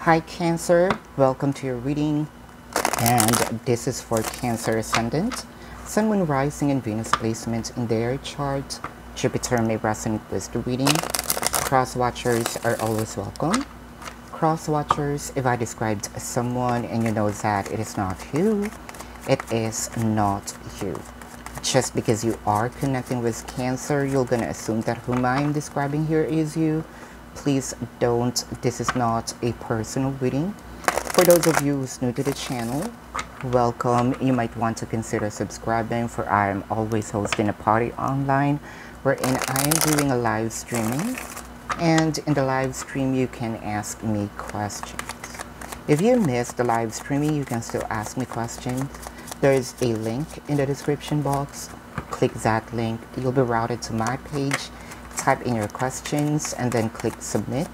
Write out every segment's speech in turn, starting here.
Hi Cancer, welcome to your reading, and this is for Cancer Ascendant, Sun, Moon, Rising, and Venus placement in their chart. Jupiter may resonate with the reading. Cross watchers are always welcome. Cross watchers, if I described someone and you know that it is not you, it is not you. Just because you are connecting with Cancer, you're gonna assume that whom I'm describing here is you. Please don't. This is not a personal reading. For those of you who's new to the channel, welcome. You might want to consider subscribing, for I am always hosting a party online wherein I am doing a live streaming, and in the live stream you can ask me questions. If you missed the live streaming, you can still ask me questions. There is a link in the description box. Click that link, you'll be routed to my page. Type in your questions and then click submit.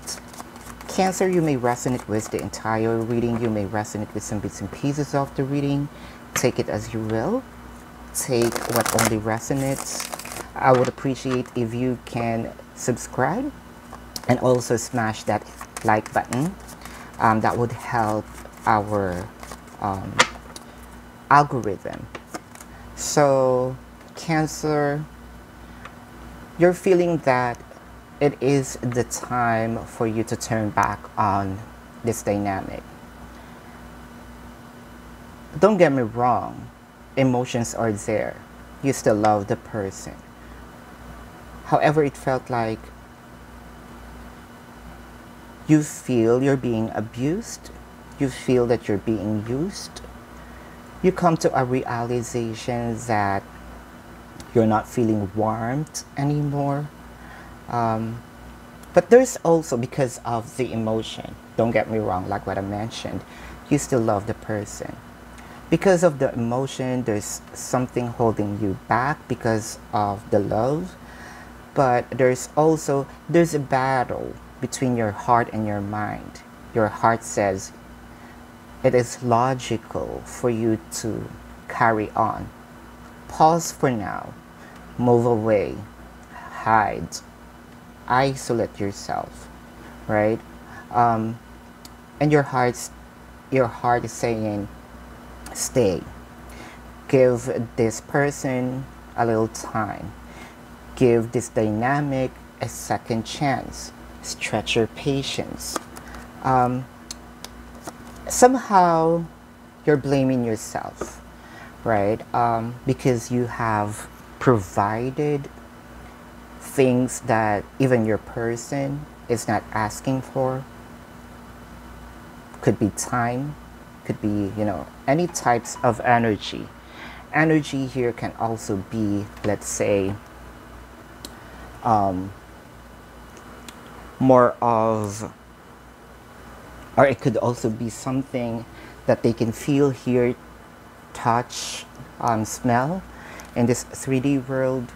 Cancer, you may resonate with the entire reading. You may resonate with some bits and pieces of the reading. Take it as you will. Take what only resonates. I would appreciate if you can subscribe and also smash that like button. That would help our algorithm. So Cancer, you're feeling that it is the time for you to turn back on this dynamic. Don't get me wrong, emotions are there. You still love the person. However, it felt like you feel you're being abused. You feel that you're being used. You come to a realization that you're not feeling warmth anymore. But there's also, because of the emotion, don't get me wrong, like what I mentioned, you still love the person. Because of the emotion, there's something holding you back because of the love. But there's a battle between your heart and your mind. Your heart says it is logical for you to carry on. Pause for now. Move away. Hide. Isolate yourself. Right? And your heart is saying, stay. Give this person a little time. Give this dynamic a second chance. Stretch your patience. Somehow you're blaming yourself, right? Because you have provided things that even your person is not asking for. Could be time, could be, any types of energy. Energy here can also be, let's say, more of, or it could also be something that they can feel, hear, touch, smell. In this 3D world,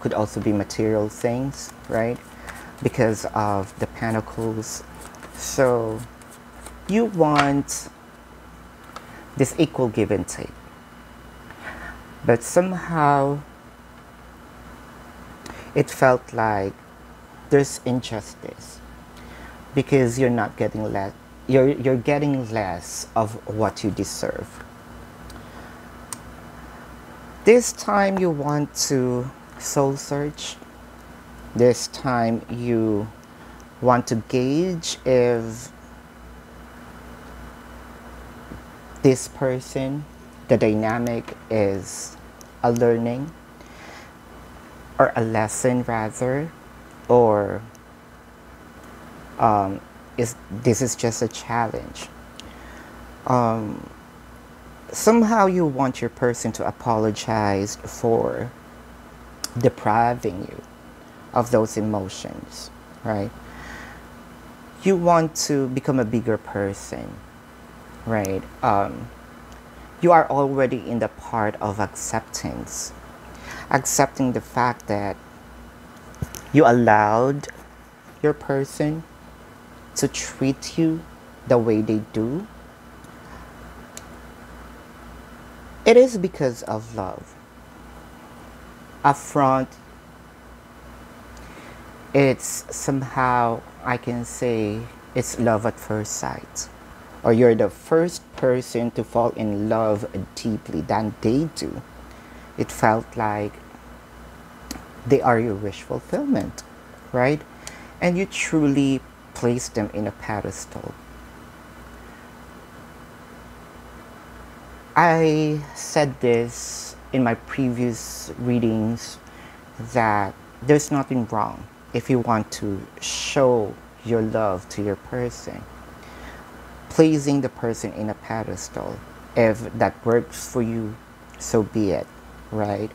could also be material things, right? Because of the pentacles. So you want this equal give and take. But somehow it felt like there's injustice, because you're not getting less, you're getting less of what you deserve. This time you want to soul search. This time you want to gauge if this person, the dynamic, is a learning or a lesson rather, or this is just a challenge. Somehow you want your person to apologize for depriving you of those emotions, right? You want to become a bigger person, right? You are already in the part of acceptance. Accepting the fact that you allowed your person to treat you the way they do. It is because of love. Upfront, it's somehow, I can say, It's love at first sight. Or you're the first person to fall in love deeply than they do. It felt like they are your wish fulfillment, right? And you truly place them in a pedestal. I said this in my previous readings that there's nothing wrong if you want to show your love to your person. Placing the person in a pedestal, if that works for you, so be it, right?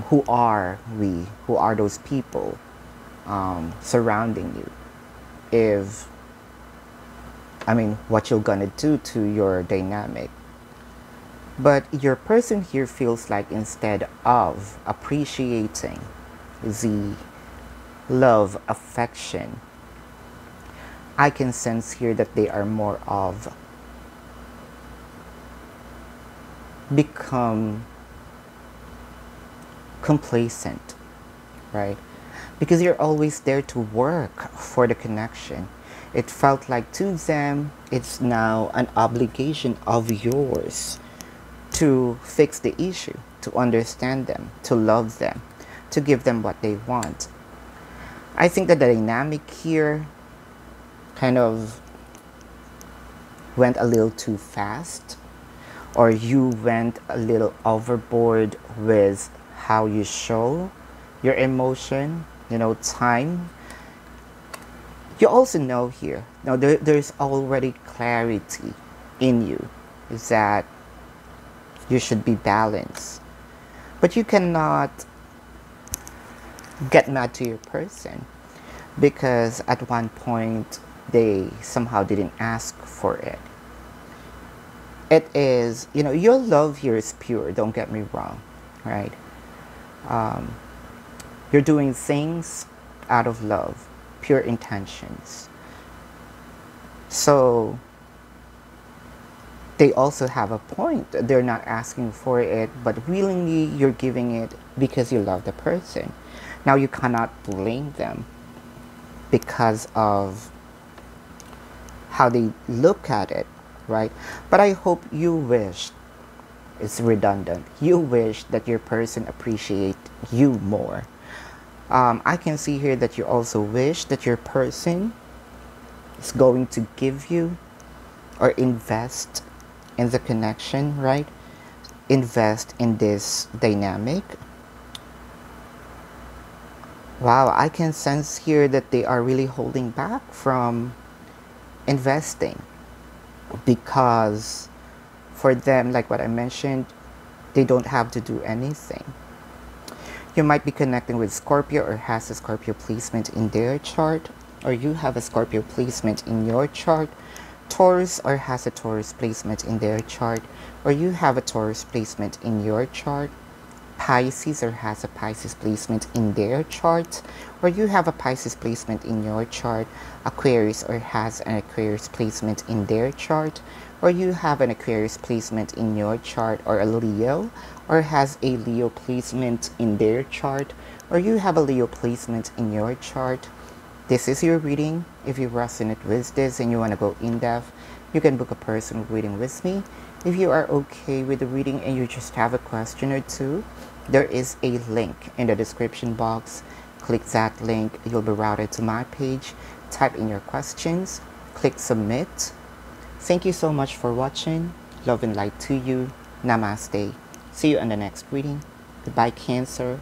Who are we? Who are those people surrounding you? What you're gonna do to your dynamic. But your person here feels like instead of appreciating the love, affection, I can sense here that they are more of become complacent, right? Because you're always there to work for the connection. It felt like to them, it's now an obligation of yours to fix the issue, to understand them, to love them, to give them what they want. I think that the dynamic here kind of went a little too fast, or you went a little overboard with how you show your emotion, time. You also know here, now there's already clarity in you, is that you should be balanced. But you cannot get mad to your person because at one point they somehow didn't ask for it. It is, your love here is pure, don't get me wrong, right? You're doing things out of love, pure intentions. So they also have a point. They're not asking for it, but willingly you're giving it because you love the person. Now you cannot blame them because of how they look at it, right? But I hope you wish, it's redundant, you wish that your person appreciate you more. I can see here that you also wish that your person is going to give you or invest in the connection, right? Invest in this dynamic. Wow, I can sense here that they are really holding back from investing because for them, like what I mentioned, they don't have to do anything. You might be connecting with Scorpio or has a Scorpio placement in their chart, or you have a Scorpio placement in your chart. Taurus or has a Taurus placement in their chart, or you have a Taurus placement in your chart. Pisces or has a Pisces placement in their chart, or you have a Pisces placement in your chart. Aquarius or has an Aquarius placement in their chart, or you have an Aquarius placement in your chart, or a Leo or has a Leo placement in their chart, or you have a Leo placement in your chart. This is your reading. If you resonate with this and you want to go in depth, you can book a personal reading with me. If you are okay with the reading and you just have a question or two, there is a link in the description box. Click that link, you'll be routed to my page. Type in your questions, click submit. Thank you so much for watching. Love and light to you. Namaste. See you in the next reading. Goodbye, Cancer.